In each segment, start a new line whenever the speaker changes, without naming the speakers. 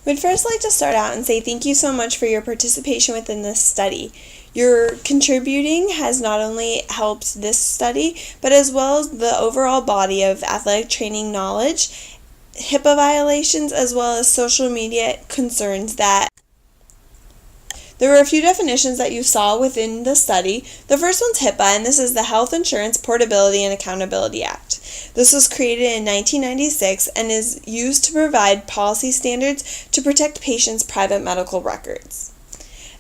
We'd first like to start out and say thank you so much for your participation within this study. Your contributing has not only helped this study, but as well as the overall body of athletic training knowledge, HIPAA violations, as well as social media concerns that there were a few definitions that you saw within the study. The first one's HIPAA, and this is the Health Insurance Portability and Accountability Act. This was created in 1996 and is used to provide policy standards to protect patients' private medical records.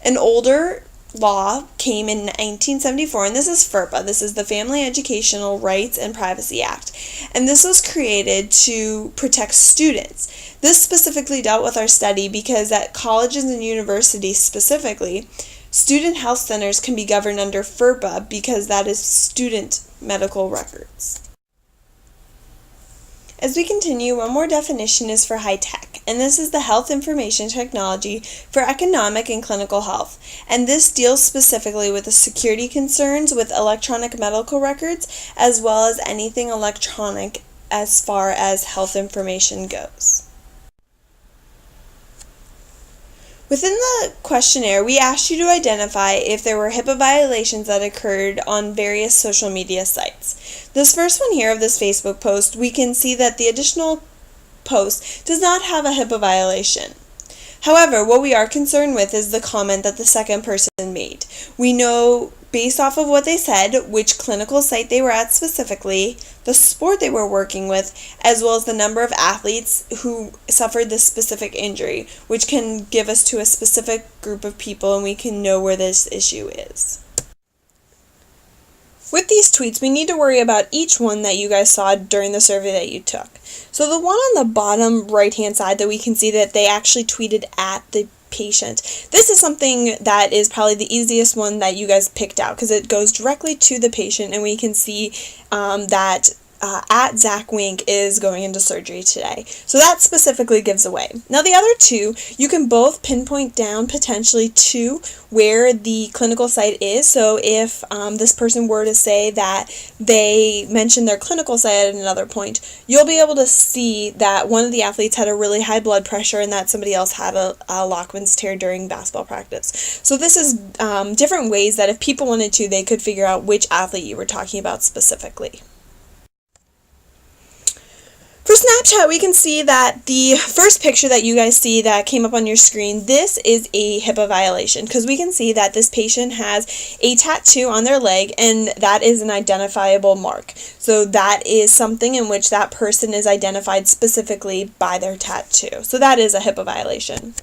An older law came in 1974, and this is FERPA. This is the Family Educational Rights and Privacy Act, and this was created to protect students. This specifically dealt with our study because at colleges and universities specifically, student health centers can be governed under FERPA because that is student medical records. As we continue, one more definition is for high tech, and this is the health information technology for economic and clinical health, and this deals specifically with the security concerns with electronic medical records as well as anything electronic as far as health information goes. Within the questionnaire, we asked you to identify if there were HIPAA violations that occurred on various social media sites. This first one here of this Facebook post, we can see that the additional post does not have a HIPAA violation. However, what we are concerned with is the comment that the second person made. We know, based off of what they said, which clinical site they were at specifically, the sport they were working with, as well as the number of athletes who suffered this specific injury, which can give us to a specific group of people and we can know where this issue is. With these tweets, we need to worry about each one that you guys saw during the survey that you took. So the one on the bottom right-hand side that we can see that they actually tweeted at the patient. This is something that is probably the easiest one that you guys picked out because it goes directly to the patient, and we can see that at Zach Wink is going into surgery today. So that specifically gives away. Now the other two, you can both pinpoint down potentially to where the clinical site is. So if this person were to say that they mentioned their clinical site at another point, you'll be able to see that one of the athletes had a really high blood pressure and that somebody else had a Lachman's tear during basketball practice. So this is different ways that if people wanted to, they could figure out which athlete you were talking about specifically. For Snapchat, we can see that the first picture that you guys see that came up on your screen, this is a HIPAA violation because we can see that this patient has a tattoo on their leg and that is an identifiable mark. So that is something in which that person is identified specifically by their tattoo. So that is a HIPAA violation.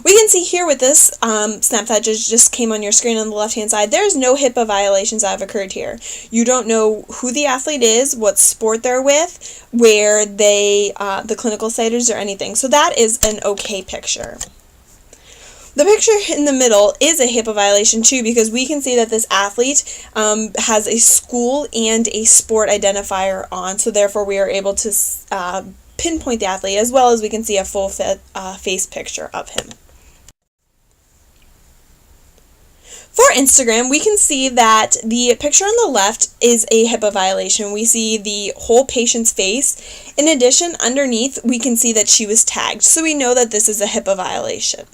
We can see here with this snap that just came on your screen on the left-hand side, there's no HIPAA violations that have occurred here. You don't know who the athlete is, what sport they're with, where they, the clinical site is, or anything. So that is an okay picture. The picture in the middle is a HIPAA violation too because we can see that this athlete has a school and a sport identifier on, so therefore we are able to pinpoint the athlete, as well as we can see a full face picture of him. For Instagram, we can see that the picture on the left is a HIPAA violation. We see the whole patient's face. In addition, underneath, we can see that she was tagged, so we know that this is a HIPAA violation.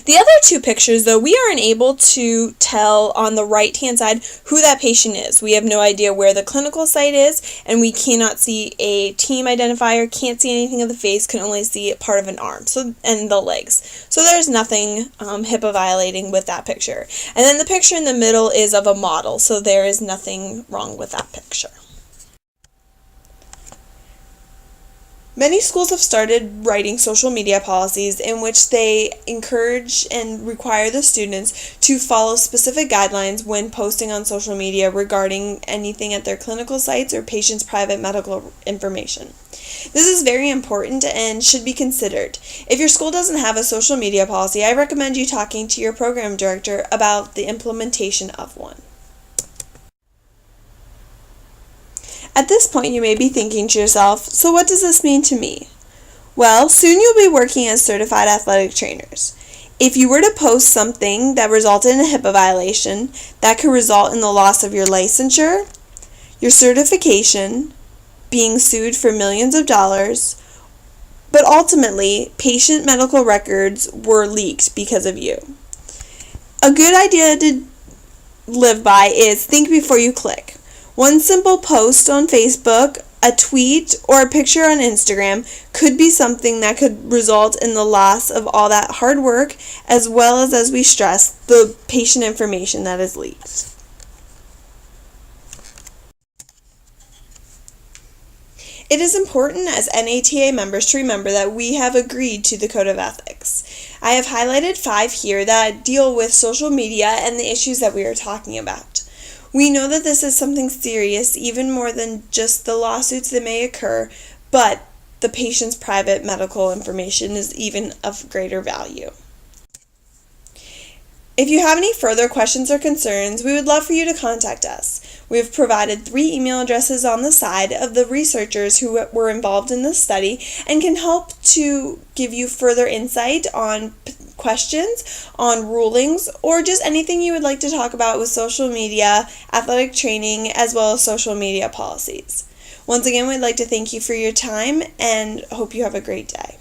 The other two pictures, though, we aren't able to tell on the right-hand side who that patient is. We have no idea where the clinical site is, and we cannot see a team identifier, can't see anything of the face, can only see part of an arm and the legs. So there's nothing HIPAA violating with that picture. And then the picture in the middle is of a model, so there is nothing wrong with that picture. Many schools have started writing social media policies in which they encourage and require the students to follow specific guidelines when posting on social media regarding anything at their clinical sites or patients' private medical information. This is very important and should be considered. If your school doesn't have a social media policy, I recommend you talking to your program director about the implementation of one. At this point, you may be thinking to yourself, so what does this mean to me? Well, soon you'll be working as certified athletic trainers. If you were to post something that resulted in a HIPAA violation, that could result in the loss of your licensure, your certification, being sued for millions of dollars, but ultimately, patient medical records were leaked because of you. A good idea to live by is think before you click. One simple post on Facebook, a tweet, or a picture on Instagram could be something that could result in the loss of all that hard work, as well as we stress, the patient information that is leaked. It is important as NATA members to remember that we have agreed to the Code of Ethics. I have highlighted 5 here that deal with social media and the issues that we are talking about. We know that this is something serious, even more than just the lawsuits that may occur, but the patient's private medical information is even of greater value. If you have any further questions or concerns, we would love for you to contact us. We have provided 3 email addresses on the side of the researchers who were involved in this study and can help to give you further insight on questions, on rulings, or just anything you would like to talk about with social media, athletic training, as well as social media policies. Once again, we'd like to thank you for your time and hope you have a great day.